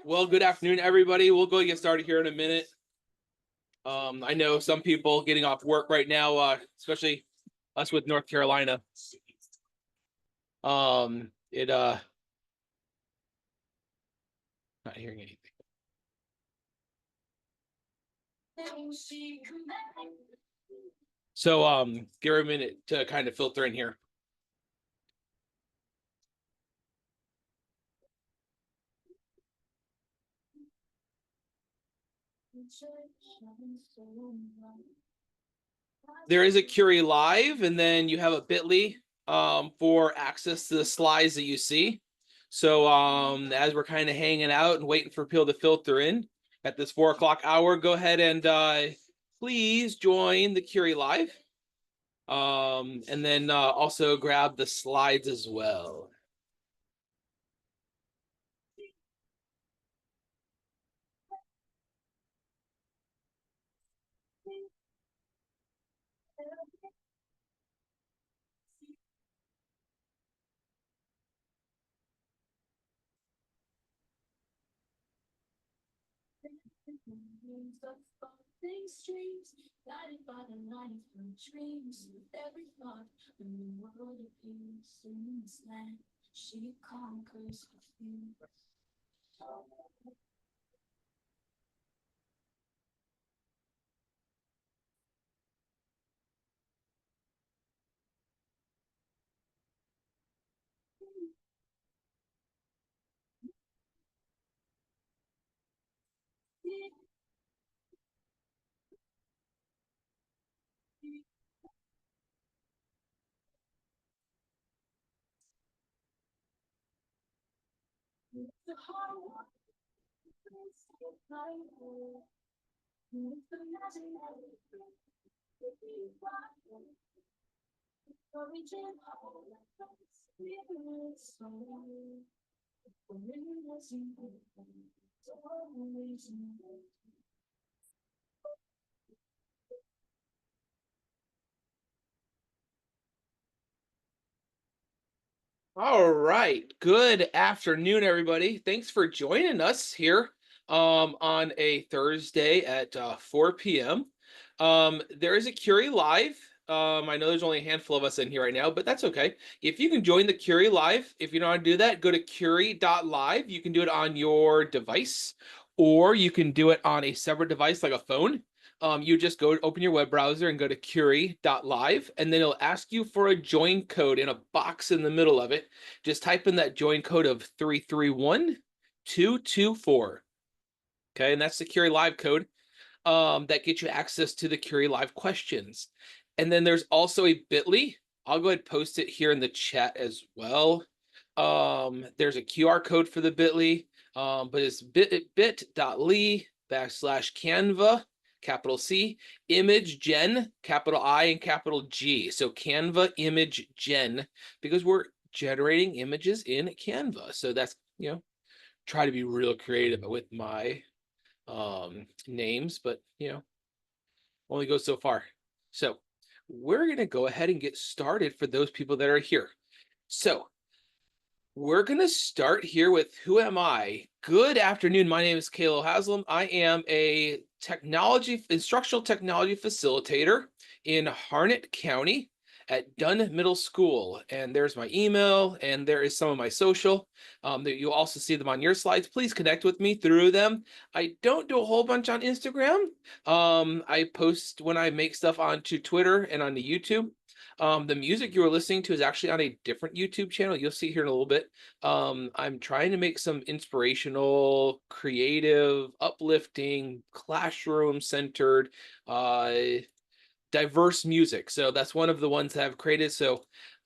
Well, good afternoon, everybody. We'll go get started here in a minute. I know some people getting off work right now, especially us with North Carolina. Not hearing anything. So give her a minute to kind of filter in here. There is a Curie Live, and then you have a bit.ly for access to the slides that you see. So as we're kind of hanging out and waiting for people to filter in at this 4 o'clock hour, go ahead and please join the Curie Live. And then also grab the slides as well. Streams guided by the light from dreams with every thought when the world appears in this land she conquers with you. The heart All right. Good afternoon, everybody. Thanks for joining us here on a Thursday at 4 p.m. There is a Curie Live. I know there's only a handful of us in here right now, but that's okay. If you can join the Curie Live, if you don't want to do that, go to curie.live. You can do it on your device, or you can do it on a separate device like a phone. You just go open your web browser and go to curie.live, and then it'll ask you for a join code in a box in the middle of it. Just type in that join code of 331224. Okay, and that's the Curie Live code that gets you access to the Curie Live questions. And then there's also a bit.ly. I'll go ahead and post it here in the chat as well. There's a QR code for the bit.ly, but it's bit.ly/Canva, capital C, image gen, capital I and capital G. So Canva image gen, because we're generating images in Canva. So that's, try to be real creative with my names, but only goes so far. So we're going to go ahead and get started for those people that are here. So we're going to start here with who am I? Good afternoon. My name is Kalo Haslam. I am a instructional technology facilitator in Harnett County at Dunn Middle School. And there's my email, and there is some of my social. You'll also see them on your slides. Please connect with me through them. I don't do a whole bunch on Instagram. I post when I make stuff onto Twitter and onto YouTube. The music you were listening to is actually on a different YouTube channel. You'll see here in a little bit. I'm trying to make some inspirational, creative, uplifting, classroom-centered, diverse music. So that's one of the ones that I've created. So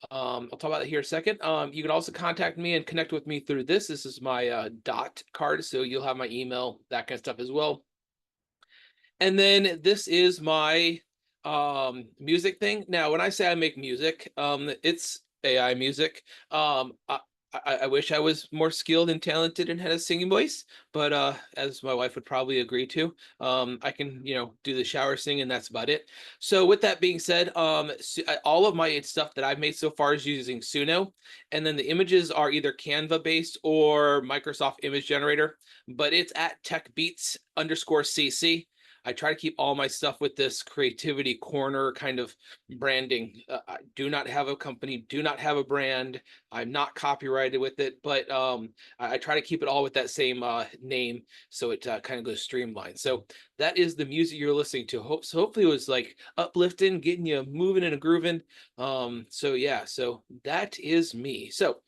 I'll talk about it here in a second. You can also contact me and connect with me through this. This is my dot card, so you'll have my email, that kind of stuff as well. And then this is my music thing. Now, when I say I make music, it's AI music. I wish I was more skilled and talented and had a singing voice, but as my wife would probably agree to, I can, do the shower sing and that's about it. So with that being said, all of my stuff that I've made so far is using Suno, and then the images are either Canva based or Microsoft Image Generator, but it's at techbeats_cc. I try to keep all my stuff with this creativity corner kind of branding. I do not have a company, do not have a brand. I'm not copyrighted with it, but I try to keep it all with that same name, so it kind of goes streamlined. So that is the music you're listening to. So hopefully it was like uplifting, getting you moving and grooving. So yeah, so that is me. So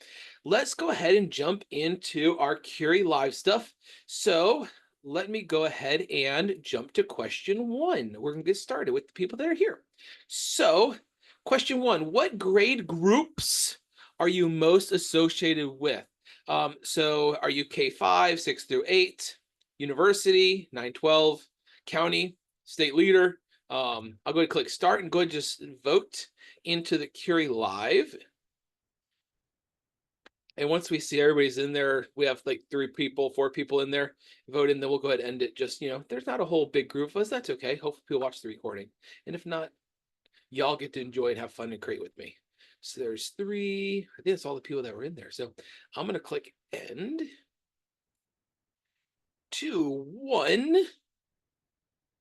let's go ahead and jump into our Curie Live stuff. So let me go ahead and jump to question one. We're gonna get started with the people that are here. So question one, what grade groups are you most associated with? So are you K5, 6 through 8, university, 9, 12, county, state leader? I'll go ahead and click start and go ahead and just vote into the Curie Live. And once we see everybody's in there, we have like 4 people in there voting, then we'll go ahead and end it. Just, there's not a whole big group of us. That's okay. Hopefully people watch the recording. And if not, y'all get to enjoy and have fun and create with me. So there's 3, I think that's all the people that were in there. So I'm going to click end. 2, 1.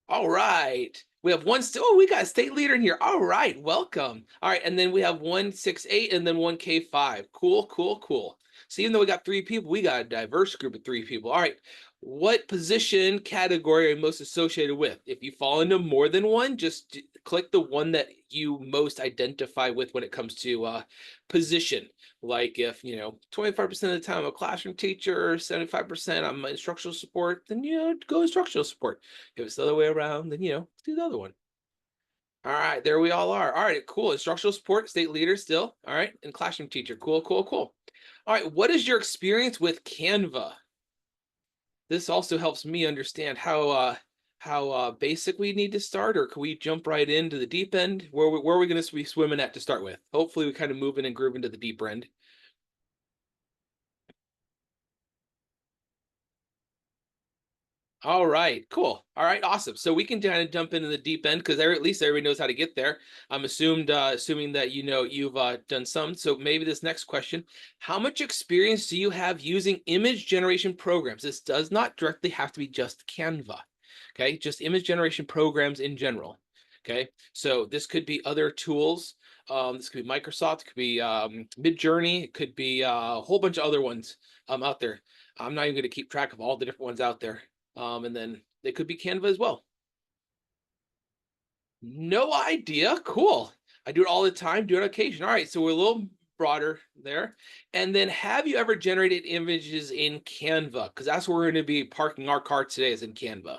All right. We have one still. Oh, we got a state leader in here. All right. Welcome. All right. And then we have 168 and then 1K5. Cool, cool, cool. So even though we got 3 people, we got a diverse group of 3 people. All right. What position category are you most associated with? If you fall into more than one, just click the one that you most identify with when it comes to position. Like if, 25% of the time I'm a classroom teacher, 75% I'm instructional support, then, go instructional support. If it's the other way around, then, do the other one. All right, there we all are. All right, cool. Instructional support, state leader still. All right, and classroom teacher. Cool, cool, cool. All right, what is your experience with Canva? This also helps me understand how basic we need to start, or can we jump right into the deep end? Where are we going to be swimming at to start with? Hopefully we kind of move in and groove into the deeper end. All right, cool. All right, awesome. So we can kind of jump into the deep end because at least everybody knows how to get there. I'm assuming that you've done some. So maybe this next question: how much experience do you have using image generation programs? This does not directly have to be just Canva. Okay, just image generation programs in general. Okay, so this could be other tools. This could be Microsoft. It could be Midjourney. It could be a whole bunch of other ones out there. I'm not even going to keep track of all the different ones out there. And then they could be Canva as well. No idea. Cool. I do it all the time, do it on occasion. All right, so we're a little broader there. And then have you ever generated images in Canva? Because that's where we're going to be parking our car today, is in Canva.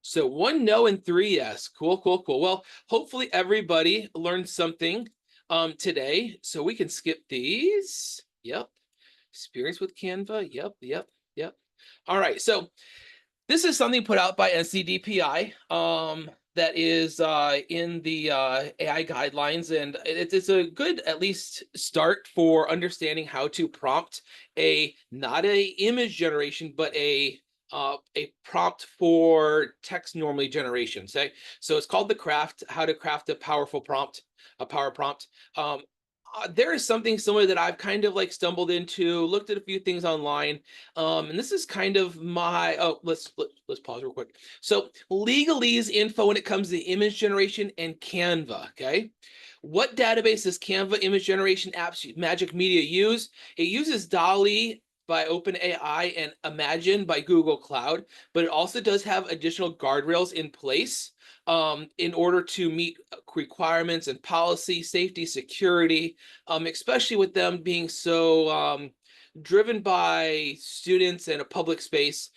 So 1 no and 3 yes. Cool, cool, cool. Well, hopefully everybody learned something today. So we can skip these. Yep. Experience with Canva. Yep, yep, yep. All right. So this is something put out by NCDPI that is in the AI guidelines, and it's a good at least start for understanding how to prompt not a image generation, but a prompt for text normally generation. So it's called how to craft a powerful prompt, a power prompt. There is something similar that I've kind of like stumbled into, looked at a few things online. And this is kind of my, let's pause real quick. So legalese info when it comes to image generation and Canva, okay? What database does Canva image generation apps Magic Media use? It uses DALL-E by OpenAI and Imagine by Google Cloud, but it also does have additional guardrails in place in order to meet requirements and policy, safety, security, especially with them being so driven by students in a public space.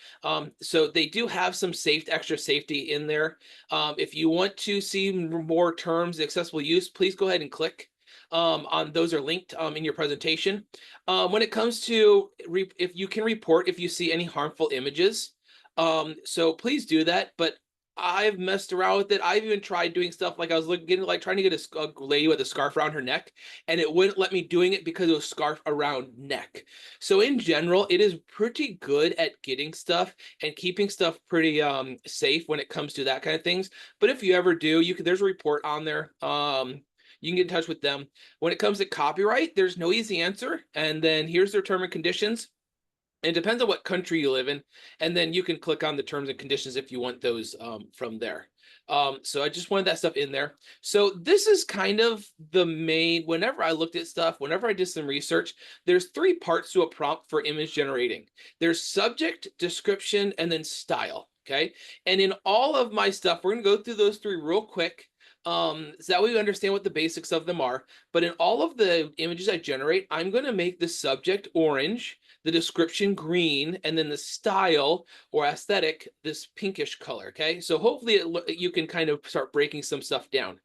So they do have some extra safety in there. If you want to see more terms, accessible use, please go ahead and click on those are linked in your presentation. When it comes to if you can report if you see any harmful images, so please do that. But I've messed around with it. I've even tried doing stuff like I was looking, trying to get a lady with a scarf around her neck, and it wouldn't let me doing it because it was scarf around neck. So in general, it is pretty good at getting stuff and keeping stuff pretty safe when it comes to that kind of things. But if you ever do, there's a report on there. You can get in touch with them. When it comes to copyright, there's no easy answer. And then here's their term and conditions. It depends on what country you live in, and then you can click on the terms and conditions if you want those from there. So I just wanted that stuff in there. So this is kind of the main, whenever I looked at stuff, whenever I did some research, there's 3 parts to a prompt for image generating. There's subject, description, and then style, okay? And in all of my stuff, we're gonna go through those 3 real quick. So that way we understand what the basics of them are. But in all of the images I generate, I'm gonna make the subject orange, the description green, and then the style or aesthetic this pinkish color. Okay, so hopefully you can kind of start breaking some stuff down.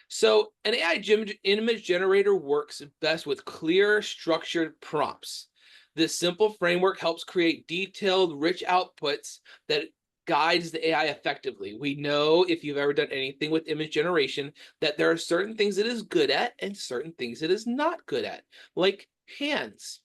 So an AI image generator works best with clear, structured prompts. This simple framework helps create detailed, rich outputs that guides the AI effectively. We know, if you've ever done anything with image generation, that there are certain things it is good at and certain things it is not good at, like hands.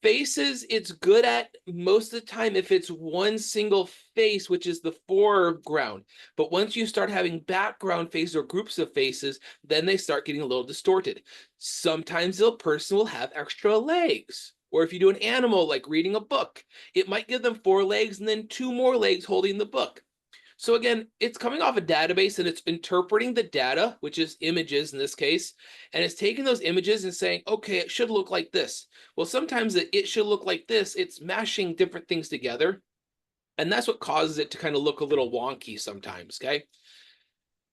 Faces, it's good at most of the time if it's one single face, which is the foreground. But once you start having background faces or groups of faces, then they start getting a little distorted. Sometimes the person will have extra legs. Or if you do an animal like reading a book, it might give them 4 legs and then 2 more legs holding the book. So again, it's coming off a database and it's interpreting the data, which is images in this case, and it's taking those images and saying, okay, it should look like this. Well, sometimes it should look like this. It's mashing different things together, and that's what causes it to kind of look a little wonky sometimes, okay?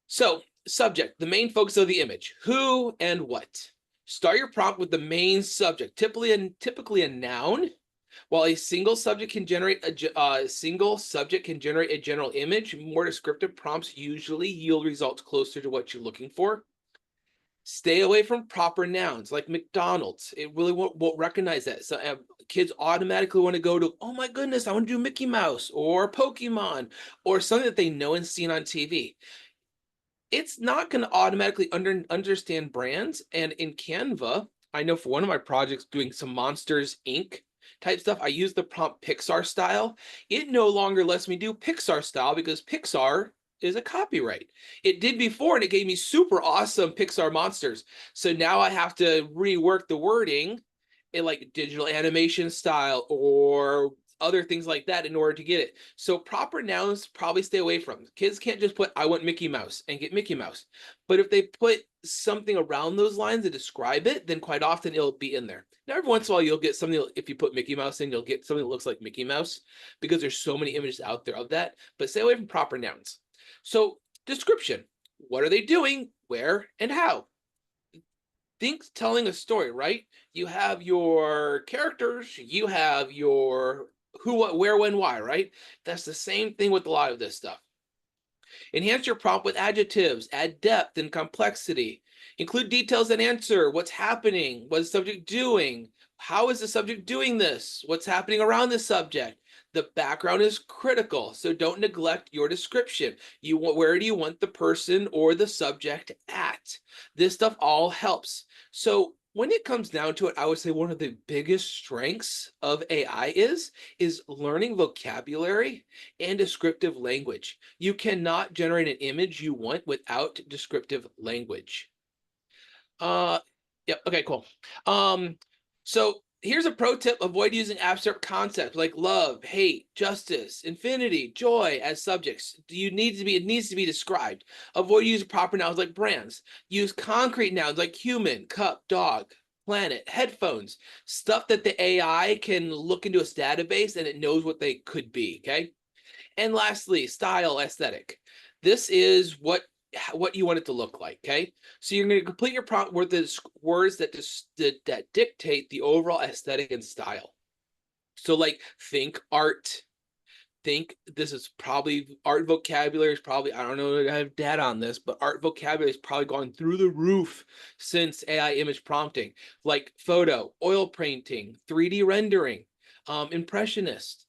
So subject, the main focus of the image, who and what. Start your prompt with the main subject, typically a noun. While a single subject can generate a general image, more descriptive prompts usually yield results closer to what you're looking for. Stay away from proper nouns like McDonald's. It really won't recognize that. So kids automatically want to go to, oh my goodness, I want to do Mickey Mouse or Pokemon or something that they know and seen on TV. It's not going to automatically understand brands. And in Canva, I know for one of my projects doing some Monsters Inc. type stuff, I use the prompt Pixar style. It no longer lets me do Pixar style because Pixar is a copyright. It did before and it gave me super awesome Pixar monsters. So now I have to rework the wording in like digital animation style or other things like that in order to get it. So proper nouns probably stay away from. Kids can't just put I want Mickey Mouse and get Mickey Mouse. But if they put something around those lines to describe it, then quite often it'll be in there. Now, every once in a while, you'll get something, if you put Mickey Mouse in, you'll get something that looks like Mickey Mouse because there's so many images out there of that, but stay away from proper nouns. So description, what are they doing, where, and how? Think telling a story, right? You have your characters, you have your who, what, where, when, why, right? That's the same thing with a lot of this stuff. Enhance your prompt with adjectives, add depth and complexity. Include details and answer. What's happening? What is the subject doing? How is the subject doing this? What's happening around the subject? The background is critical, so don't neglect your description. Where do you want the person or the subject at? This stuff all helps. So when it comes down to it, I would say one of the biggest strengths of AI is learning vocabulary and descriptive language. You cannot generate an image you want without descriptive language. Yeah, okay, cool. So here's a pro tip: avoid using abstract concepts like love, hate, justice, infinity, joy as subjects. It needs to be described. Avoid using proper nouns like brands. Use concrete nouns like human, cup, dog, planet, headphones, stuff that the AI can look into its database and it knows what they could be, okay? And lastly, style, aesthetic. This is what you want it to look like, okay? So you're going to complete your prompt with the words that dictate the overall aesthetic and style. So like think art, think this is probably art vocabulary is probably, I don't know, I have data on this, but art vocabulary is probably gone through the roof since AI image prompting, like photo, oil painting, 3D rendering, impressionist,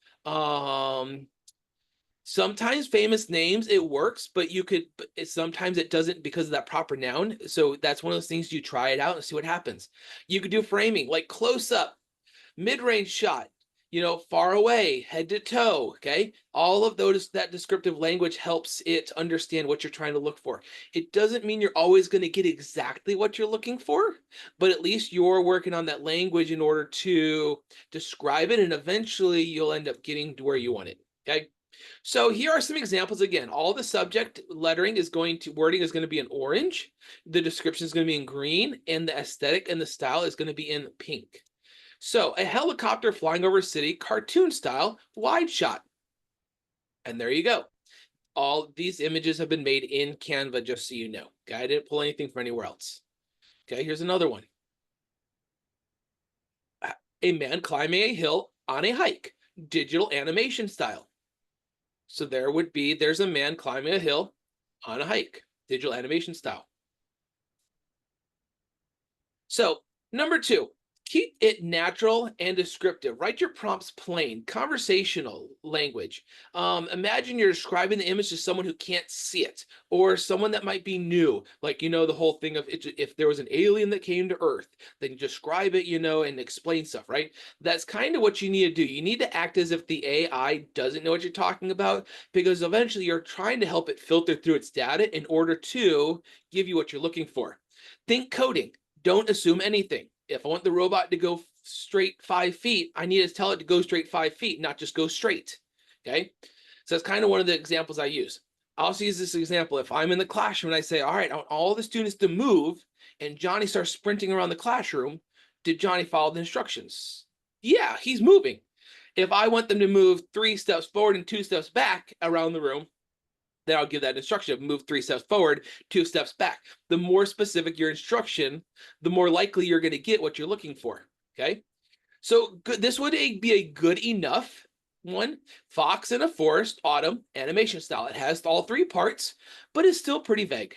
Sometimes famous names, it works, but sometimes it doesn't because of that proper noun. So that's one of those things you try it out and see what happens. You could do framing, like close up, mid-range shot, far away, head to toe. Okay. All of that descriptive language helps it understand what you're trying to look for. It doesn't mean you're always going to get exactly what you're looking for, but at least you're working on that language in order to describe it. And eventually you'll end up getting to where you want it. Okay. So here are some examples again. All the subject wording is going to be in orange. The description is going to be in green, and the aesthetic and the style is going to be in pink. So a helicopter flying over a city, cartoon style, wide shot. And there you go. All these images have been made in Canva, just so you know. Okay, I didn't pull anything from anywhere else. Okay, here's another one. A man climbing a hill on a hike, digital animation style. So there's a man climbing a hill on a hike, digital animation style. So number 2, keep it natural and descriptive. Write your prompts plain, conversational language. Imagine you're describing the image to someone who can't see it, or someone that might be new. Like, the whole thing of if there was an alien that came to Earth, then describe it, and explain stuff, right? That's kind of what you need to do. You need to act as if the AI doesn't know what you're talking about, because eventually you're trying to help it filter through its data in order to give you what you're looking for. Think coding. Don't assume anything. If I want the robot to go straight 5 feet, I need to tell it to go straight 5 feet, not just go straight. Okay. So that's kind of one of the examples I use. I also use this example. If I'm in the classroom and I say, all right, I want all the students to move, and Johnny starts sprinting around the classroom, did Johnny follow the instructions? Yeah, he's moving. If I want them to move 3 steps forward and 2 steps back around the room, then I'll give that instruction of move 3 steps forward, 2 steps back. The more specific your instruction, the more likely you're going to get what you're looking for. Okay. So this would be a good enough one. Fox in a forest, autumn, animation style. It has all 3 parts, but it's still pretty vague.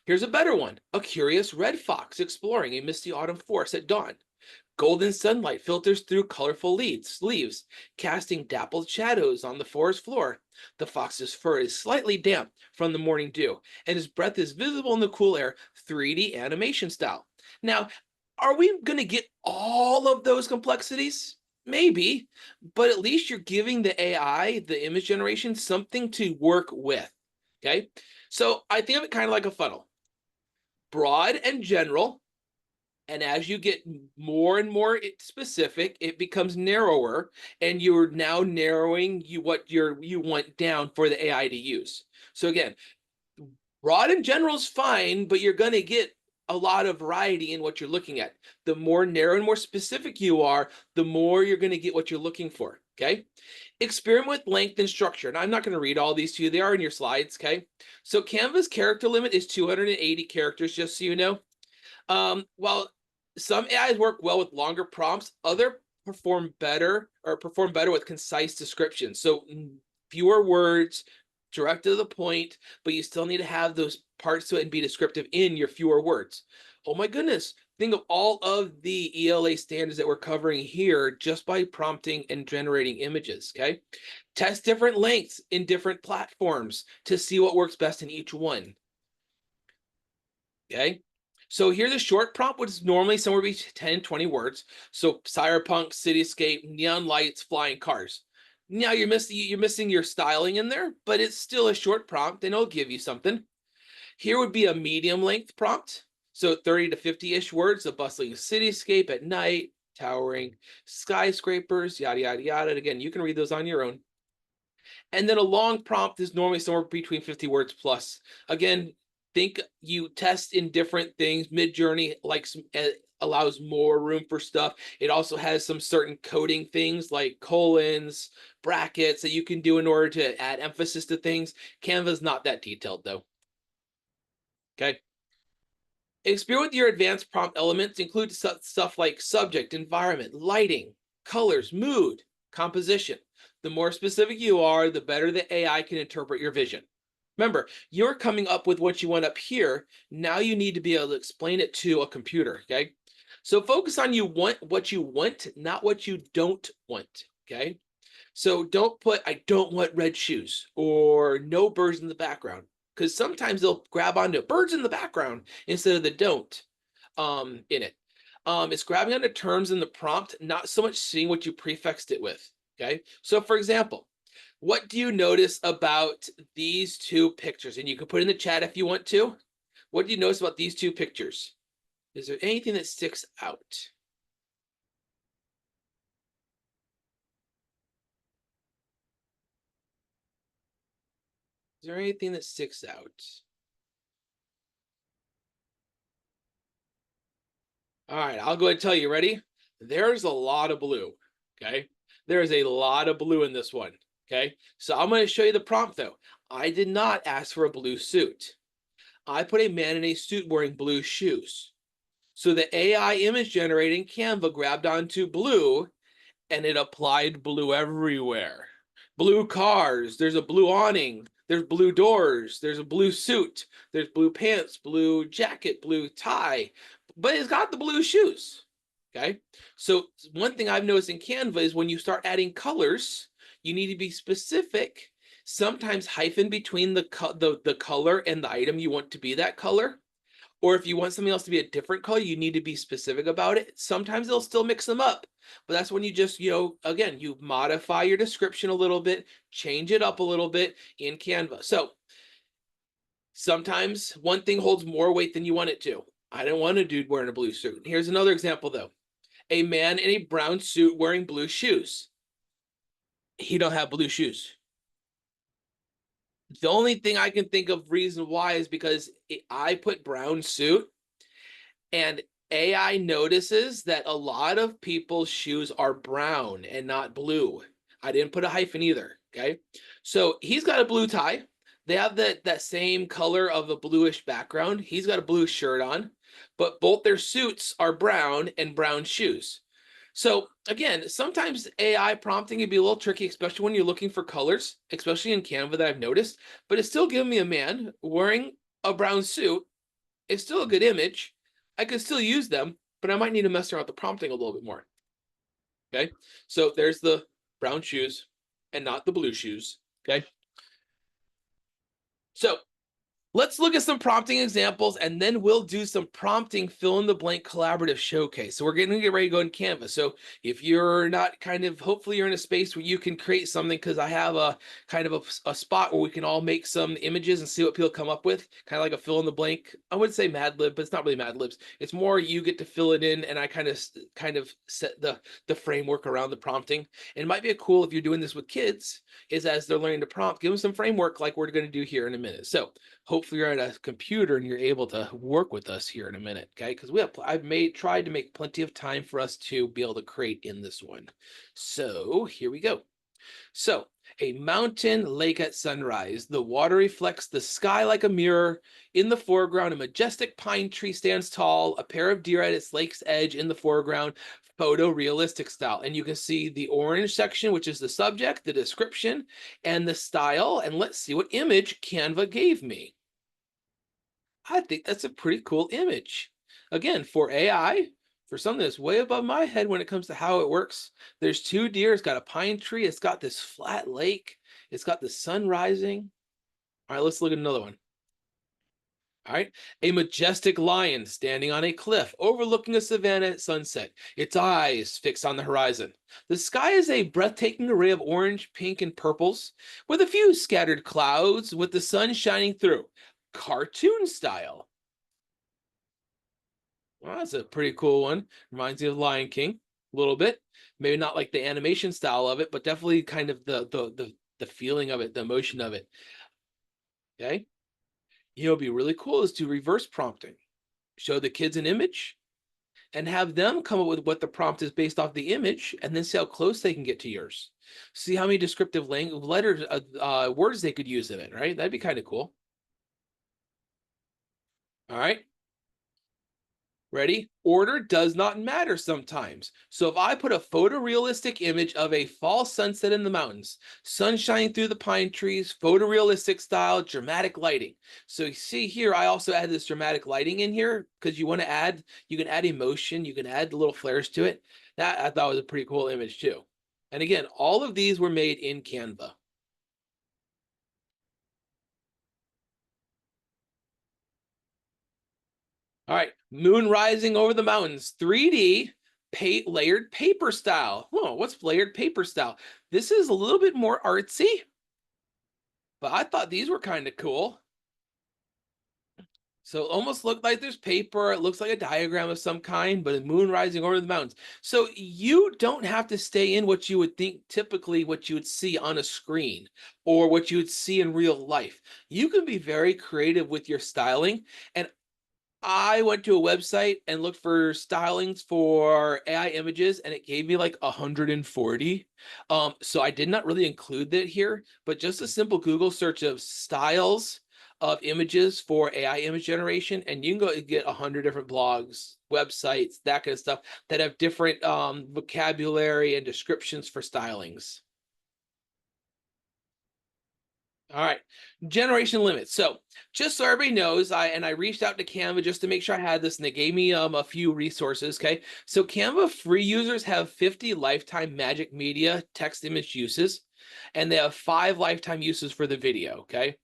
Here's a better one. A curious red fox exploring a misty autumn forest at dawn. Golden sunlight filters through colorful leaves, casting dappled shadows on the forest floor. The fox's fur is slightly damp from the morning dew, and his breath is visible in the cool air, 3D animation style. Now, are we going to get all of those complexities? Maybe, but at least you're giving the AI, the image generation, something to work with. Okay, so I think of it kind of like a funnel. Broad and general, and as you get more and more specific, it becomes narrower, and you're now narrowing what you want down for the AI to use. So again, broad and general is fine, but you're going to get a lot of variety in what you're looking at. The more narrow and more specific you are, the more you're going to get what you're looking for. Okay. Experiment with length and structure. And I'm not going to read all these to you. They are in your slides. Okay. So Canva's character limit is 280 characters, just so you know. While some AIs work well with longer prompts, other perform better with concise descriptions. So fewer words, direct to the point, but you still need to have those parts to it and be descriptive in your fewer words. Oh my goodness. Think of all of the ELA standards that we're covering here just by prompting and generating images. Okay. Test different lengths in different platforms to see what works best in each one. Okay. So here's a short prompt, which is normally somewhere between 10 and 20 words. So cyberpunk, cityscape, neon lights, flying cars. Now you're missing your styling in there, but it's still a short prompt and it'll give you something. Here would be a medium length prompt. So 30 to 50-ish words, a bustling cityscape at night, towering skyscrapers, yada, yada, yada. And again, you can read those on your own. And then a long prompt is normally somewhere between 50 words plus. Again, think you test in different things. Midjourney allows more room for stuff. It also has some certain coding things like colons, brackets that you can do in order to add emphasis to things. Canva's not that detailed though. Okay. Experiment with your advanced prompt elements. Include stuff like subject, environment, lighting, colors, mood, composition. The more specific you are, the better the AI can interpret your vision. Remember, you're coming up with what you want up here. Now you need to be able to explain it to a computer, okay? So focus on what you want, not what you don't want, okay? So don't put, I don't want red shoes or no birds in the background, because sometimes they'll grab onto birds in the background instead of the don't in it. It's grabbing onto terms in the prompt, not so much seeing what you prefixed it with. Okay. So for example, what do you notice about these two pictures? And you can put in the chat if you want to. What do you notice about these two pictures? Is there anything that sticks out? Is there anything that sticks out? All right, I'll go ahead and tell you. Ready? There's a lot of blue. Okay. There's a lot of blue in this one. Okay. So I'm going to show you the prompt though. I did not ask for a blue suit. I put a man in a suit wearing blue shoes. So the AI image generating Canva grabbed onto blue and it applied blue everywhere. Blue cars, there's a blue awning, there's blue doors, there's a blue suit, there's blue pants, blue jacket, blue tie, but it's got the blue shoes. Okay. So one thing I've noticed in Canva is when you start adding colors, you need to be specific. Sometimes hyphen between the color and the item you want to be that color. Or if you want something else to be a different color, you need to be specific about it. Sometimes they'll still mix them up, but that's when you just, again, you modify your description a little bit, change it up a little bit in Canva. So sometimes one thing holds more weight than you want it to. I don't want a dude wearing a blue suit. Here's another example though. A man in a brown suit wearing blue shoes. He don't have blue shoes. The only thing I can think of reason why is because I put brown suit and AI notices that a lot of people's shoes are brown and not blue. I didn't put a hyphen either. Okay. So he's got a blue tie. They have that same color of a bluish background. He's got a blue shirt on, but both their suits are brown and brown shoes. So again, sometimes AI prompting can be a little tricky, especially when you're looking for colors, especially in Canva that I've noticed, but it's still giving me a man wearing a brown suit. It's still a good image. I could still use them, but I might need to mess around with the prompting a little bit more. Okay, so there's the brown shoes and not the blue shoes. Okay, so let's look at some prompting examples and then we'll do some prompting fill in the blank collaborative showcase. So we're going to get ready to go in Canva. So if you're not hopefully you're in a space where you can create something, because I have a kind of a spot where we can all make some images and see what people come up with, kind of like a fill in the blank. I would say Mad Lib, but it's not really Mad Libs. It's more you get to fill it in and I kind of set the framework around the prompting. And it might be cool if you're doing this with kids, is as they're learning to prompt, give them some framework like we're going to do here in a minute. So hopefully you're at a computer and you're able to work with us here in a minute, okay? Because I've tried to make plenty of time for us to be able to create in this one. So here we go. So a mountain lake at sunrise. The water reflects the sky like a mirror. In the foreground, a majestic pine tree stands tall, a pair of deer at its lake's edge in the foreground, photorealistic style. And you can see the orange section, which is the subject, the description, and the style. And let's see what image Canva gave me. I think that's a pretty cool image. Again, for AI, for something that's way above my head when it comes to how it works. There's two deer, it's got a pine tree, it's got this flat lake, it's got the sun rising. All right, let's look at another one. All right, a majestic lion standing on a cliff overlooking a savanna at sunset, its eyes fixed on the horizon. The sky is a breathtaking array of orange, pink, and purples, with a few scattered clouds with the sun shining through. Cartoon style. Well, that's a pretty cool one. Reminds me of Lion King a little bit. Maybe not like the animation style of it, but definitely kind of the feeling of it, the emotion of it. Okay. You know, it'd be really cool is to reverse prompting. Show the kids an image and have them come up with what the prompt is based off the image, and then see how close they can get to yours. See how many descriptive words they could use in it, right? That'd be kind of cool. All right. Ready? Order does not matter sometimes. So if I put a photorealistic image of a fall sunset in the mountains, sun shining through the pine trees, photorealistic style, dramatic lighting. So you see here, I also add this dramatic lighting in here because you can add emotion, you can add little flares to it. That I thought was a pretty cool image too. And again, all of these were made in Canva. All right, moon rising over the mountains, 3D layered paper style. Whoa, what's layered paper style? This is a little bit more artsy, but I thought these were kind of cool. So it almost looked like there's paper. It looks like a diagram of some kind, but a moon rising over the mountains. So you don't have to stay in what you would think typically what you would see on a screen or what you would see in real life. You can be very creative with your styling. And I went to a website and looked for stylings for AI images, and it gave me like 140. So I did not really include that here, but just a simple Google search of styles of images for AI image generation, and you can go get 100 different blogs, websites, that kind of stuff that have different vocabulary and descriptions for stylings. All right, generation limits. So just so everybody knows, I reached out to Canva just to make sure I had this, and they gave me a few resources. Okay, so Canva free users have 50 lifetime Magic Media text image uses, and they have 5 lifetime uses for the video. Okay,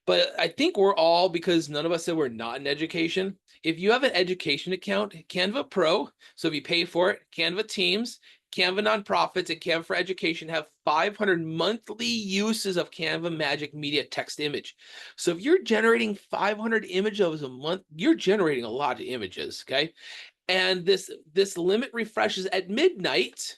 but I think we're all, because none of us said we're not in education. If you have an education account, Canva Pro, so if you pay for it, Canva Teams, Canva Nonprofits, and Canva for Education have 500 monthly uses of Canva Magic Media text image. So if you're generating 500 images a month, you're generating a lot of images, okay? And this limit refreshes at midnight.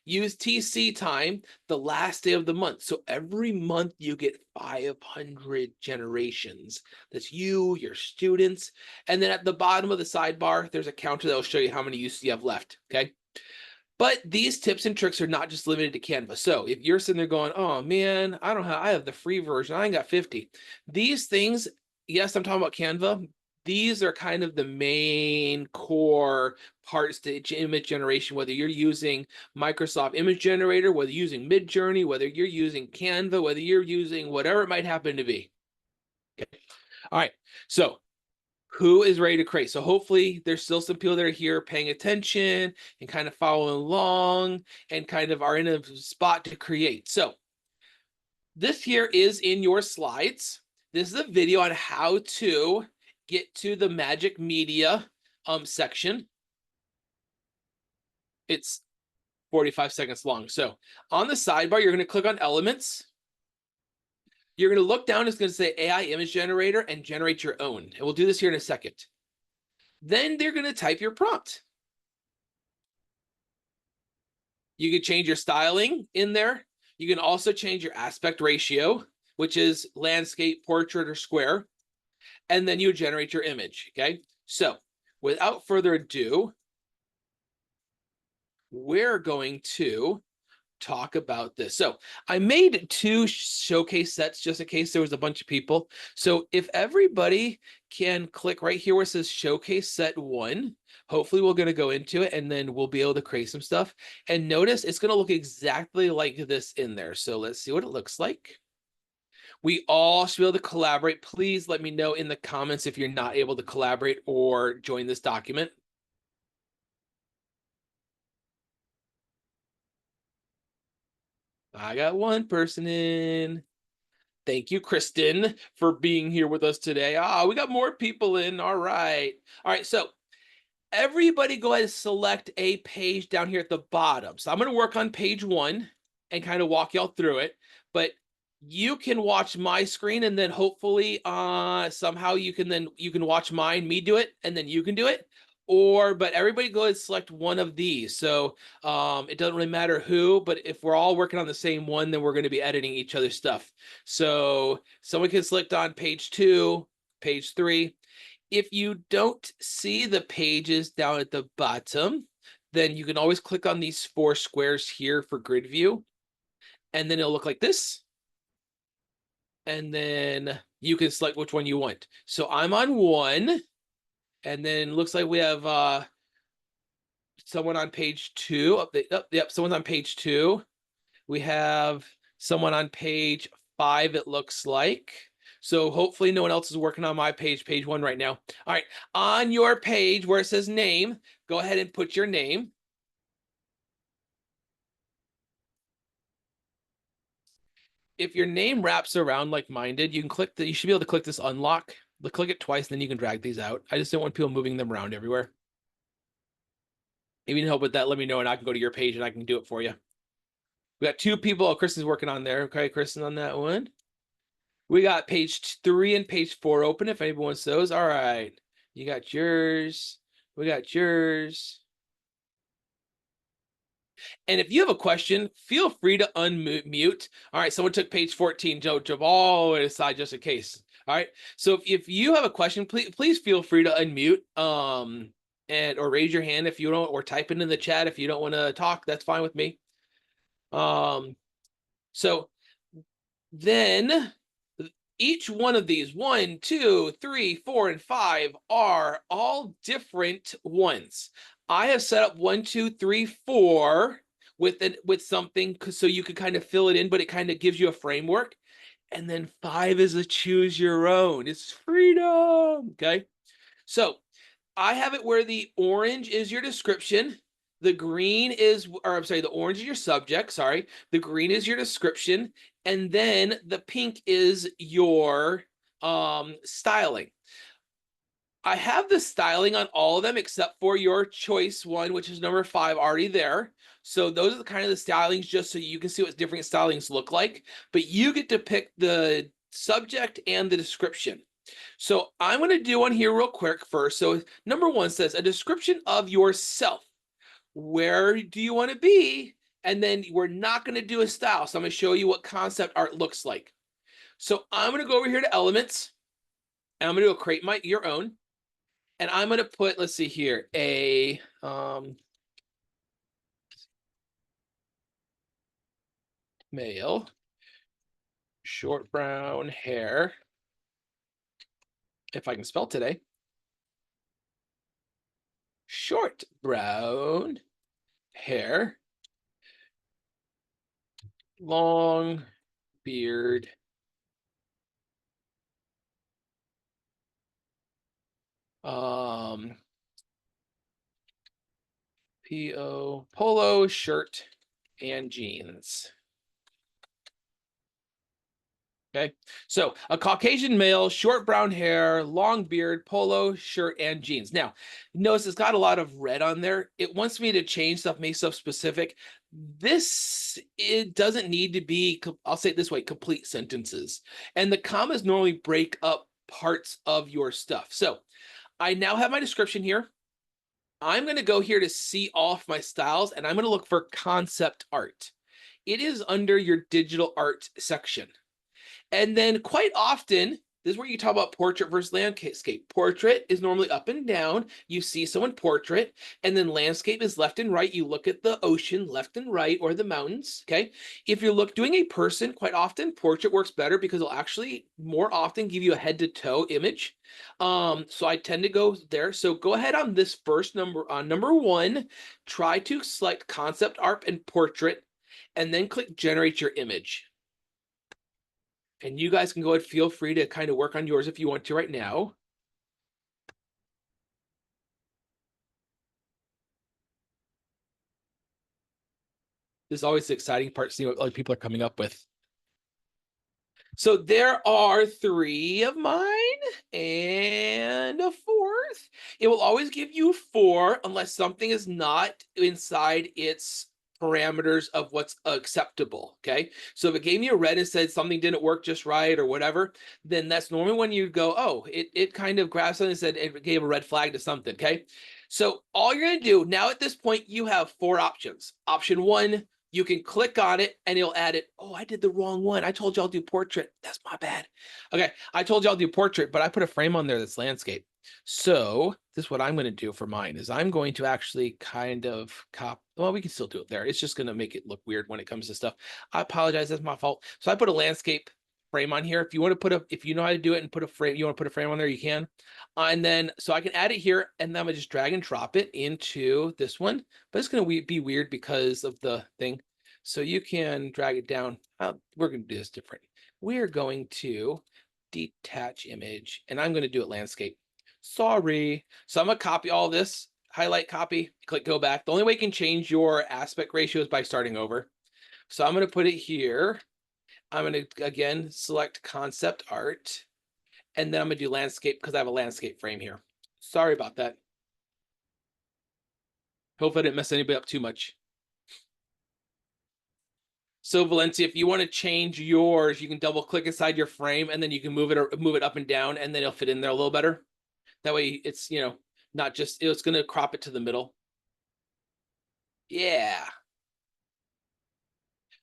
Use TC time the last day of the month. So every month you get 500 generations. That's you, your students. And then at the bottom of the sidebar, there's a counter that will show you how many uses you have left. Okay. But these tips and tricks are not just limited to Canva. So if you're sitting there going, oh man, I have the free version, I ain't got 50. These things, yes, I'm talking about Canva. These are kind of the main core parts to image generation, whether you're using Microsoft Image Generator, whether you're using Midjourney, whether you're using Canva, whether you're using whatever it might happen to be. Okay. All right. So who is ready to create? So hopefully there's still some people that are here paying attention and kind of following along and kind of are in a spot to create. So this here is in your slides. This is a video on how to get to the Magic Media section. It's 45 seconds long. So on the sidebar, you're going to click on Elements. You're going to look down. It's going to say AI Image Generator and generate your own. And we'll do this here in a second. Then they're going to type your prompt. You can change your styling in there. You can also change your aspect ratio, which is landscape, portrait, or square. And then you generate your image, okay? So without further ado, we're going to talk about this. So I made 2 showcase sets just in case there was a bunch of people. So if everybody can click right here where it says showcase set 1, hopefully we're going to go into it and then we'll be able to create some stuff. And notice it's going to look exactly like this in there. So let's see what it looks like. We all should be able to collaborate. Please let me know in the comments if you're not able to collaborate or join this document. I got 1 person in. Thank you, Kristen, for being here with us today. We got more people in. All right. All right. So everybody go ahead and select a page down here at the bottom. So I'm going to work on page 1 and kind of walk y'all through it. But you can watch my screen and then hopefully somehow you can watch mine, me do it, and then you can do it. But everybody go ahead and select one of these. So it doesn't really matter who, but if we're all working on the same one, then we're going to be editing each other's stuff. So someone can select on page 2, page 3. If you don't see the pages down at the bottom, then you can always click on these 4 squares here for grid view. And then it'll look like this. And then you can select which one you want. So I'm on 1. And then looks like we have someone on page 2. Yep, someone's on page 2. We have someone on page 5, it looks like. So hopefully no one else is working on my page 1 right now. All right, on your page where it says name, go ahead and put your name. if your name wraps around like mine did, you can click you should be able to click this unlock. Click it twice, and then you can drag these out. I just don't want people moving them around everywhere. If you need help with that, let me know, and I can go to your page and I can do it for you. We got 2 people. Oh, Kristen's working on there. Okay, Kristen on that one. We got page 3 and page 4 open if anyone wants those. All right. You got yours. We got yours. And if you have a question, feel free to unmute. All right, someone took page 14. Joe, all the way aside just in case. All right. So if you have a question, please feel free to unmute. And or raise your hand if you don't, or type it in the chat if you don't want to talk. That's fine with me. So then each one of these 1, 2, 3, 4, and 5 are all different ones. I have set up 1, 2, 3, 4 with something so you could kind of fill it in, but it kind of gives you a framework. And then 5 is a choose your own. It's freedom. Okay. So I have it where the orange is your description. The green is, or I'm sorry, the orange is your subject. Sorry. The green is your description. And then the pink is your styling. I have the styling on all of them except for your choice one, which is number 5, already there. So those are the kind of the stylings just so you can see what different stylings look like. But you get to pick the subject and the description. So I'm going to do one here real quick first. So number 1 says a description of yourself. Where do you want to be? And then we're not going to do a style. So I'm going to show you what concept art looks like. So I'm going to go over here to elements, and I'm going to go create your own. And I'm going to put, let's see here, a male, short brown hair, if I can spell today, short brown hair, long beard, polo shirt and jeans. Okay, so a Caucasian male, short brown hair, long beard, polo shirt, and jeans. Now, notice it's got a lot of red on there. It wants me to change stuff, make stuff specific. It doesn't need to be, I'll say it this way, complete sentences. And the commas normally break up parts of your stuff. So I now have my description here. I'm going to go here to see all of my styles, and I'm going to look for concept art. It is under your digital art section. And then quite often, this is where you talk about portrait versus landscape. Portrait is normally up and down. You see someone portrait, and then landscape is left and right. You look at the ocean left and right, or the mountains, okay? If you're doing a person, quite often portrait works better because it'll actually more often give you a head to toe image. So I tend to go there. So go ahead on this first number, on number 1, try to select concept art and portrait, and then click generate your image. And you guys can go ahead, feel free to kind of work on yours if you want to right now. This is always the exciting part, seeing what other people are coming up with. So there are 3 of mine and a 4th. It will always give you 4 unless something is not inside its parameters of what's acceptable. Okay, so if it gave me a red and said something didn't work just right or whatever, then that's normally when you go, oh, it kind of grabbed something and said it gave a red flag to something. Okay, so all you're going to do now at this point, you have 4 options. Option 1, you can click on it and it'll add it. Oh, I did the wrong one. I told you I'll do portrait. That's my bad. Okay, I told you I'll do portrait, but I put a frame on there that's landscape. So this is what I'm going to do for mine is I'm going to actually kind of well, we can still do it there. It's just going to make it look weird when it comes to stuff. I apologize. That's my fault. So I put a landscape frame on here. If you want to if you know how to do it and put a frame, you want to put a frame on there, you can. And then, so I can add it here, and then I'm going to just drag and drop it into this one, but it's going to be weird because of the thing. So you can drag it down. We're going to do this different. We're going to detach image, and I'm going to do it landscape. Sorry. So I'm going to copy all this, highlight, copy, click go back. The only way you can change your aspect ratio is by starting over. So I'm going to put it here. I'm going to, again, select concept art. And then I'm going to do landscape because I have a landscape frame here. Sorry about that. Hope I didn't mess anybody up too much. So Valencia, if you want to change yours, you can double click inside your frame and then you can move it up and down and then it'll fit in there a little better. That way it's, not just, it's going to crop it to the middle. Yeah.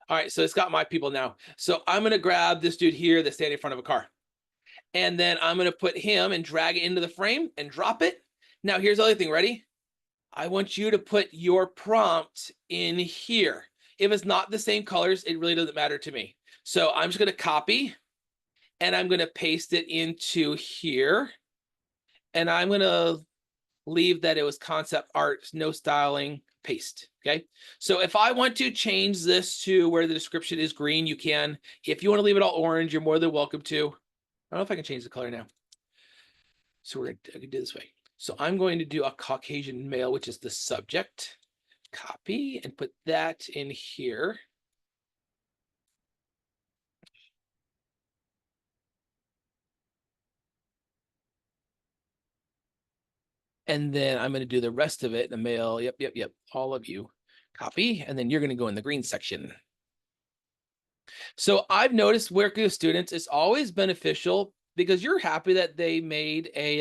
All right, so it's got my people now. So I'm going to grab this dude here that's standing in front of a car. And then I'm going to put him and drag it into the frame and drop it. Now, here's the other thing. Ready? I want you to put your prompt in here. If it's not the same colors, it really doesn't matter to me. So I'm just going to copy and I'm going to paste it into here. And I'm going to leave that it was concept art, no styling, paste. Okay. So if I want to change this to where the description is green, you can. If you want to leave it all orange, you're more than welcome to. I don't know if I can change the color now. So I can do it this way. So I'm going to do a Caucasian male, which is the subject. Copy and put that in here. And then I'm going to do the rest of it, the male. Yep. All of you. Copy. And then you're going to go in the green section. So I've noticed working with students, it's always beneficial because you're happy that they made a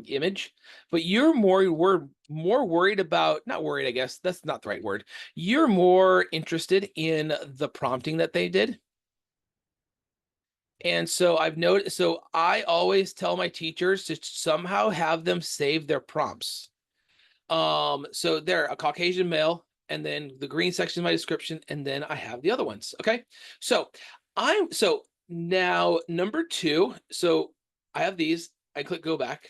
image, but we're more worried about, not worried, I guess that's not the right word. You're more interested in the prompting that they did. And so I've noticed, so I always tell my teachers to somehow have them save their prompts. So they're a Caucasian male, and then the green section is my description, and then I have the other ones. Okay. So now number 2. So I have these. I click go back.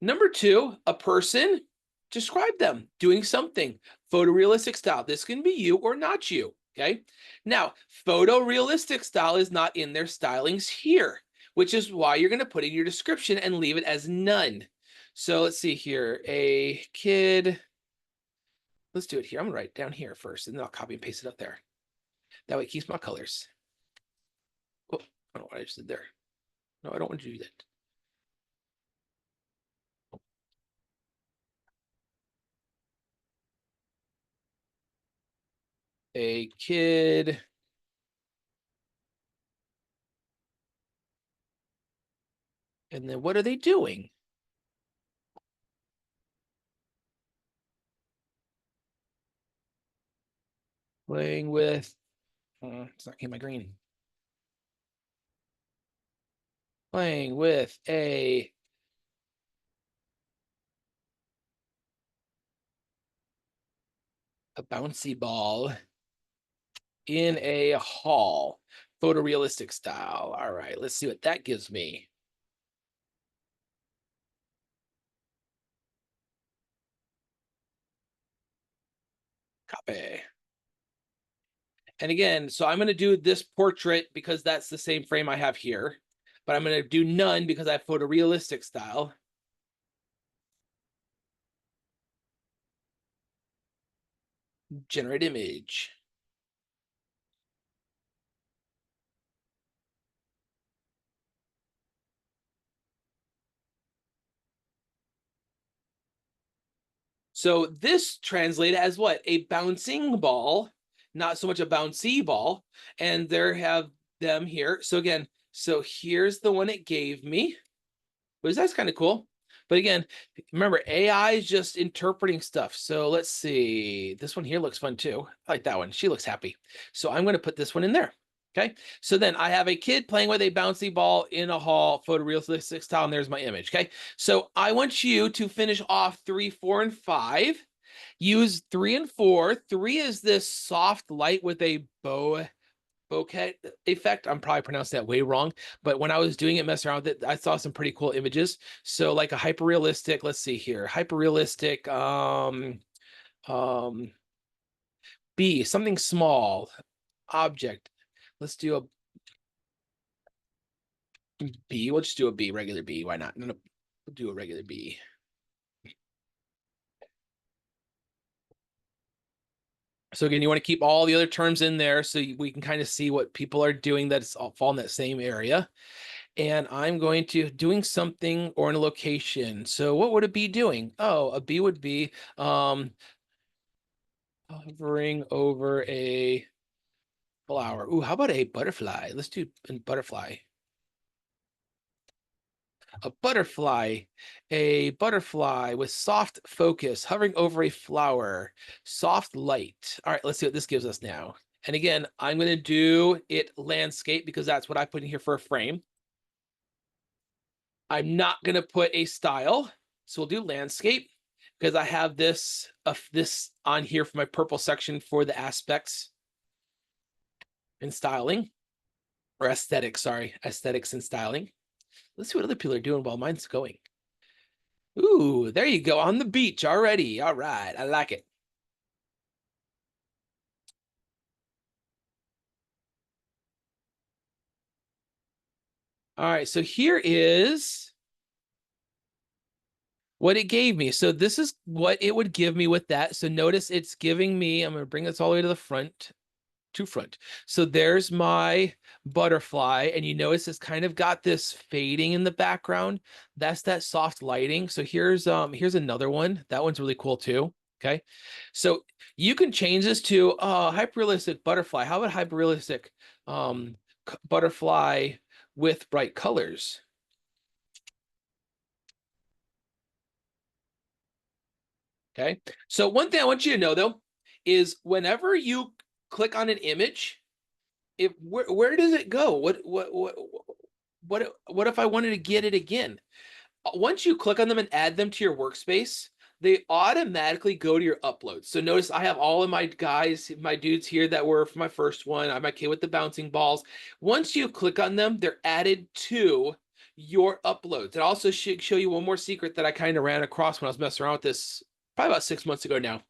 Number 2, a person, describe them doing something photorealistic style. This can be you or not you. Okay. Now, photorealistic style is not in their stylings here, which is why you're going to put in your description and leave it as none. So let's see here. A kid. Let's do it here. I'm going to write it down here first, and then I'll copy and paste it up there. That way it keeps my colors. Oh, I don't know what I just did there. No, I don't want to do that. A kid. And then what are they doing? Playing with, it's not getting my green. Playing with a bouncy ball in a hall, photorealistic style. All right, let's see what that gives me. Copy. And again, so I'm going to do this portrait because that's the same frame I have here, but I'm going to do none because I have photorealistic style. Generate image. So this translated as what? A bouncing ball, not so much a bouncy ball. And there have them here. So again, so here's the one it gave me. Which that's kind of cool. But again, remember, AI is just interpreting stuff. So let's see. This one here looks fun too. I like that one. She looks happy. So I'm going to put this one in there. Okay. So then I have a kid playing with a bouncy ball in a hall, photorealistic style, and there's my image. Okay. So I want you to finish off 3, 4, and 5. Use 3 and 4. 3 is this soft light with a bokeh effect. I'm probably pronouncing that way wrong, but when I was doing it, messing around with it, I saw some pretty cool images. So like a hyper realistic, let's see here, hyper realistic, B, something small, object. Let's do a B. We'll just do a B, regular B. Why not? No, we'll do a regular B. So again, you want to keep all the other terms in there so we can kind of see what people are doing that's all fall in that same area. And I'm going to doing something or in a location. So what would a bee doing? Oh, a bee would be hovering over a flower. Ooh, how about a butterfly? Let's do a butterfly. A butterfly with soft focus, hovering over a flower, soft light. All right, let's see what this gives us now. And again, I'm going to do it landscape because that's what I put in here for a frame. I'm not going to put a style. So we'll do landscape because I have this on here for my purple section for the aspects and styling, or aesthetics, sorry, aesthetics and styling. Let's see what other people are doing while mine's going. Ooh, there you go, on the beach already. All right, I like it. All right, so here is what it gave me. So this is what it would give me with that. So notice it's giving me, I'm going to bring this all the way to the front. So there's my butterfly, and you notice it's kind of got this fading in the background. That's that soft lighting. So here's another one. That one's really cool too. Okay. So you can change this to hyperrealistic butterfly. How about hyperrealistic butterfly with bright colors? Okay. So one thing I want you to know though is whenever you click on an image, where does it go? What if I wanted to get it again? Once you click on them and add them to your workspace, they automatically go to your uploads. So notice I have all of my guys, my dudes here that were for my first one. I have my kid with the bouncing balls. Once you click on them, they're added to your uploads. It also should show you one more secret that I kind of ran across when I was messing around with this probably about 6 months ago now.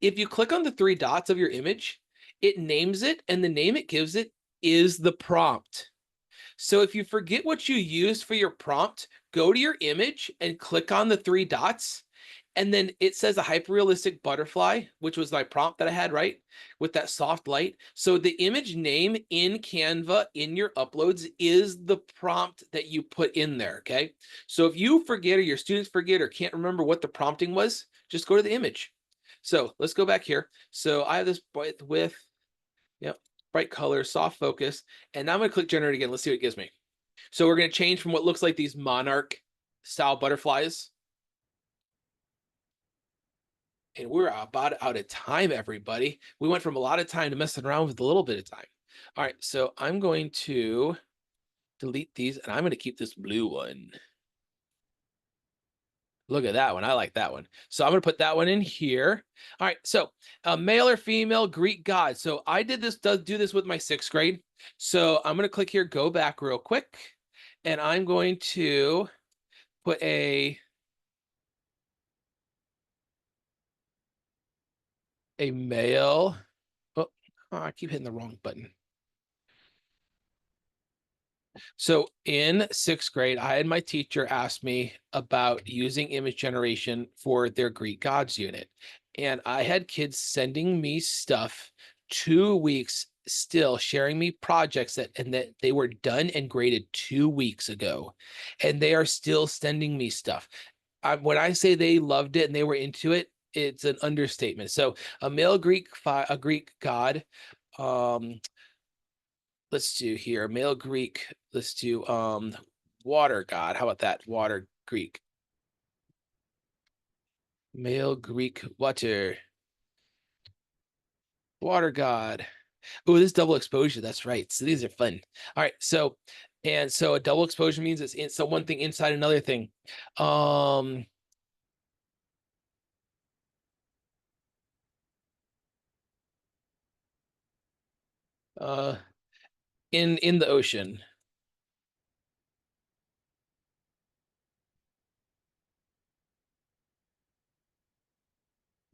If you click on the three dots of your image, it names it, and the name it gives it is the prompt. So if you forget what you used for your prompt, go to your image and click on the three dots. And then it says a hyperrealistic butterfly, which was my prompt that I had, right? With that soft light. So the image name in Canva in your uploads is the prompt that you put in there, okay? So if you forget or your students forget or can't remember what the prompting was, just go to the image. So let's go back here. So I have this with, yep, bright color, soft focus. And now I'm going to click generate again. Let's see what it gives me. So we're going to change from what looks like these monarch style butterflies. And we're about out of time, everybody. We went from a lot of time to messing around with a little bit of time. All right, so I'm going to delete these, and I'm going to keep this blue one. Look at that one. I like that one. So I'm going to put that one in here. All right, so male or female Greek god. So I did this, do this with my 6th grade. So I'm going to click here, go back real quick, and I'm going to put a male. Oh, I keep hitting the wrong button. So in 6th grade, I had my teacher ask me about using image generation for their Greek gods unit. And I had kids sending me stuff 2 weeks still sharing me projects that they were done and graded 2 weeks ago. And they are still sending me stuff. When I say they loved it and they were into it, it's an understatement. So a Greek god, um, let's do here male Greek. Let's do water god. How about that? Water Greek. Male Greek water god. Oh, this double exposure. That's right. So these are fun. All right. So a double exposure means it's so one thing inside another thing. Um uh in the ocean.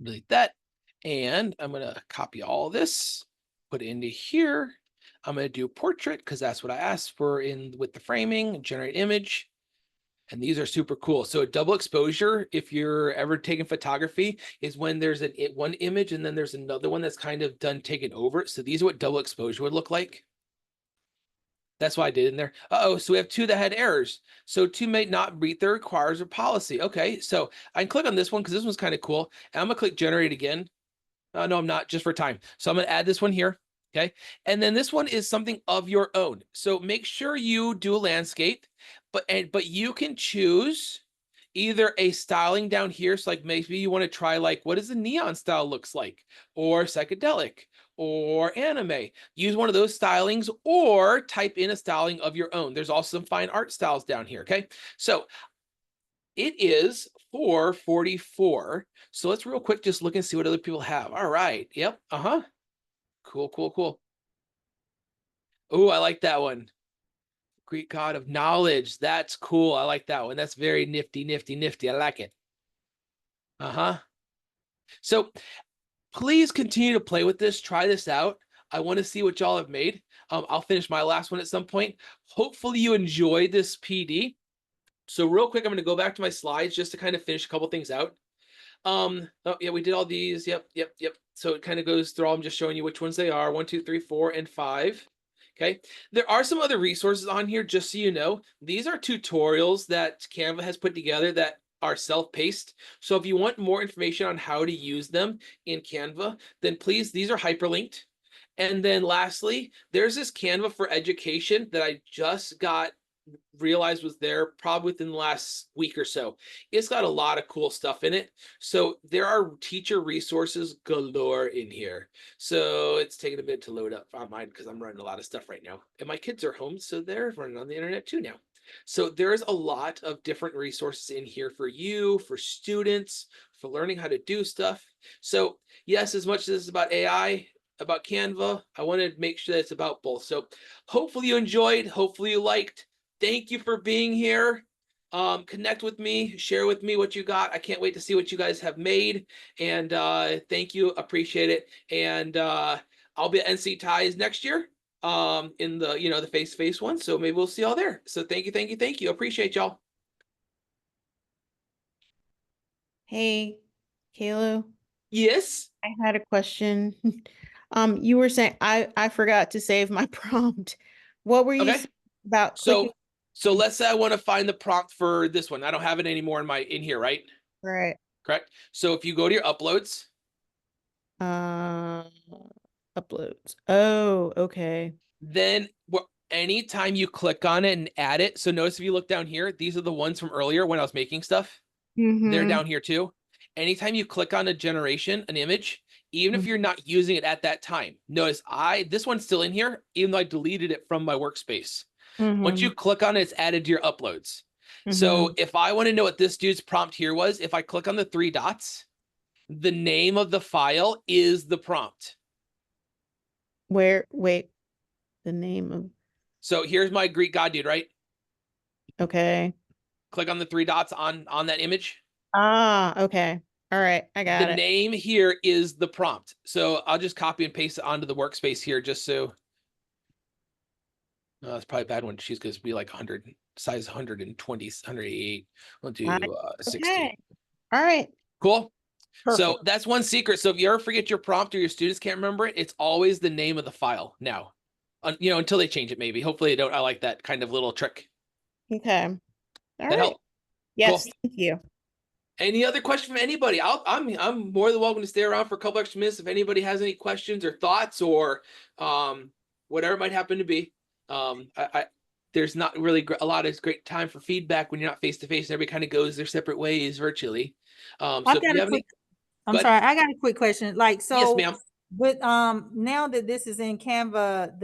Delete that. And I'm going to copy all this, put it into here. I'm going to do portrait because that's what I asked for in with the framing, generate image. And these are super cool. So a double exposure, if you're ever taking photography, is when there's one image and then there's another one that's kind of done taken over it. So these are what double exposure would look like. That's why I did in there. Uh-oh, so we have two that had errors. So two may not meet the requires of policy. Okay, so I can click on this one because this one's kind of cool. And I'm gonna click generate again. No, I'm not, just for time. So I'm gonna add this one here. Okay, and then this one is something of your own. So make sure you do a landscape, but you can choose either a styling down here. So like maybe you want to try like what does the neon style looks like, or psychedelic, or anime. Use one of those stylings or type in a styling of your own. There's also some fine art styles down here. Okay, so it is 4:44. So let's real quick just look and see what other people have. All right. Yep. Uh-huh. Cool, cool, cool. Oh, I like that one. Greek god of knowledge. That's cool. I like that one. That's very nifty, nifty, nifty. I like it. Uh-huh. So please continue to play with this. Try this out. I want to see what y'all have made. I'll finish my last one at some point. Hopefully you enjoyed this PD. So real quick, I'm going to go back to my slides just to kind of finish a couple things out. Oh yeah, we did all these. Yep. So it kind of goes through all. I'm just showing you which ones they are. 1, 2, 3, 4, and 5. Okay. There are some other resources on here, just so you know. These are tutorials that Canva has put together that are self-paced. So if you want more information on how to use them in Canva, then please, these are hyperlinked. And then lastly, there's this Canva for Education that I just realized was there probably within the last week or so. It's got a lot of cool stuff in it. So there are teacher resources galore in here. So it's taking a bit to load up on mine because I'm running a lot of stuff right now. And my kids are home, so they're running on the internet too now. So there's a lot of different resources in here for you, for students, for learning how to do stuff. So yes, as much as this is about AI, about Canva, I want to make sure that it's about both. So hopefully you enjoyed, hopefully you liked. Thank you for being here. Connect with me, share with me what you got. I can't wait to see what you guys have made. And thank you, appreciate it. And I'll be at NCTIES next year in the, the face-to-face one. So maybe we'll see y'all there. So thank you, thank you, thank you. Appreciate y'all. Hey, Kayla, Yes. I had a question. You were saying I forgot to save my prompt. What were you Okay. saying about clicking? So let's say I want to find the prompt for this one. I don't have it anymore in here, right? Right. Correct. So if you go to your uploads, Uh, uploads. Oh, okay. then anytime you click on it and add it, so notice if you look down here, these are the ones from earlier when I was making stuff. They're Mm-hmm. down here too. Anytime you click on a generation, an image, even if you're not using it at that time, notice this one's still in here, even though I deleted it from my workspace. Once you Mm-hmm. click on it, it's added to your uploads. So Mm-hmm. if I want to know what this dude's prompt here was, if I click on the 3 dots, the name of the file is the prompt. Wait, the name of, So here's my Greek god dude, right? okay. Click on the 3 dots on that image. Ah, okay. All right, I The got it. name here is the prompt. So I'll just copy and paste it onto the workspace here just so. That's probably a bad one. She's going to be like 100, size 120, 188. We'll Got do it. 60. Okay. All right. Cool. So Perfect. that's one secret. So if you ever forget your prompt or your students can't remember it, it's always the name of the file now. Until they change it, maybe. Hopefully they don't. I like that kind of little trick. Okay. All That right. help. Yes, Cool. thank you. Any other question from anybody? I'm more than welcome to stay around for a couple extra minutes if anybody has any questions or thoughts or whatever it might happen to be. There's not really a lot of great time for feedback when you're not face to face and everybody kind of goes their separate ways virtually. So I've if got you a have quick, any, I'm go ahead. sorry, I got a quick question. Like, Yes, so ma'am. with now that this is in Canva,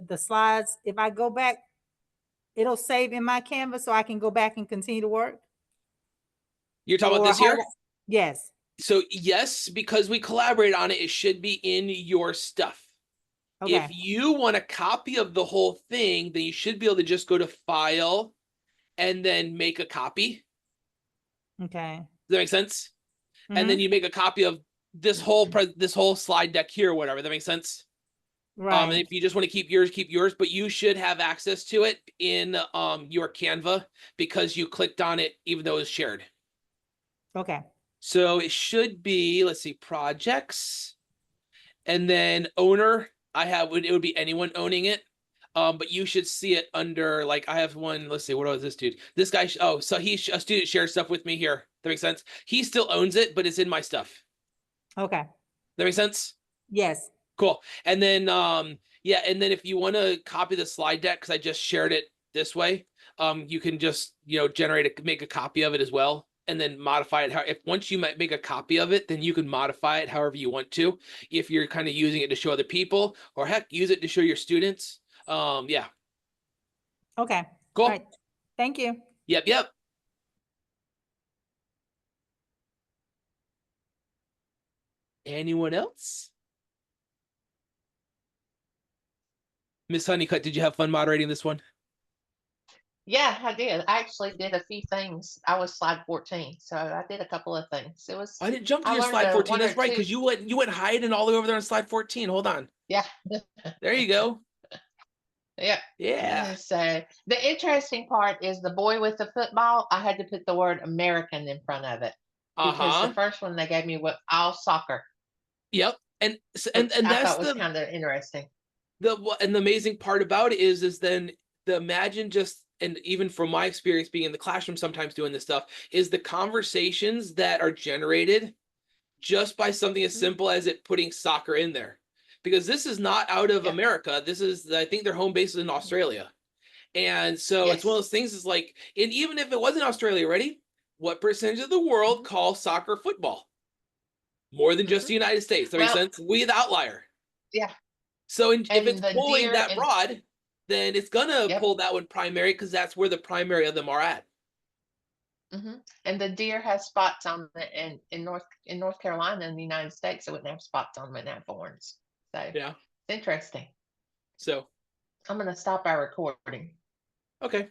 the slides, if I go back, it'll save in my Canva so I can go back and continue to work? You're talking about Or this here? yes. So yes, because we collaborated on it, it should be in your stuff. Okay. If you want a copy of the whole thing, then you should be able to just go to File and then make a copy. Okay. Does that make sense? And then Mhm. you make a copy of this whole slide deck here or whatever. That makes sense? And Right. if you just want to keep yours, but you should have access to it in your Canva because you clicked on it even though it's shared. Okay. So it should be, let's see, projects, and then owner. It would be anyone owning it. But you should see it under, like, I have one. Let's see, what was this dude? This guy. Oh, so a student shared stuff with me here. That makes sense. He still owns it, but it's in my stuff. Okay. That makes sense. Yes. Cool. And then yeah, and then if you want to copy the slide deck, because I just shared it this way, you can just make a copy of it as well, and then modify it. If once you might make a copy of it, then you can modify it however you want to. If you're kind of using it to show other people, or heck, use it to show your students. Yeah. Okay. Cool. All right. Thank you. Yep. Anyone else? Miss Honeycutt, did you have fun moderating this one? Yeah, I did. I actually did a few things. I was slide 14, so I did a couple of things. It was I didn't jump to I your learned slide 14. one or That's right, two. because you went hiding all the way over there on slide 14. Hold on. Yeah. There you go. Yeah. Yeah. So the interesting part is the boy with the football. I had to put the word American in front of it because the first one they gave me was all soccer. Yep. And Which I that's thought was kind of interesting. the amazing part about it is then imagine just, and even from my experience being in the classroom sometimes doing this stuff, is the conversations that are generated just by something as simple as it putting soccer in there. Because this is not out of America. This is, I think their home base is in Australia. And so it's one of those things, is like, and even if it wasn't Australia, ready? What percentage of the world call soccer football? More than just the United States. That makes sense? We the outlier. Yeah. So if it's the pulling deer that and- broad, then it's gonna Yep. pull that one primary, because that's where the primary of them are at. And the deer has spots on it, in North Carolina in the United States, it wouldn't have spots on them and have horns. So Yeah. it's interesting. So I'm gonna stop our recording. okay.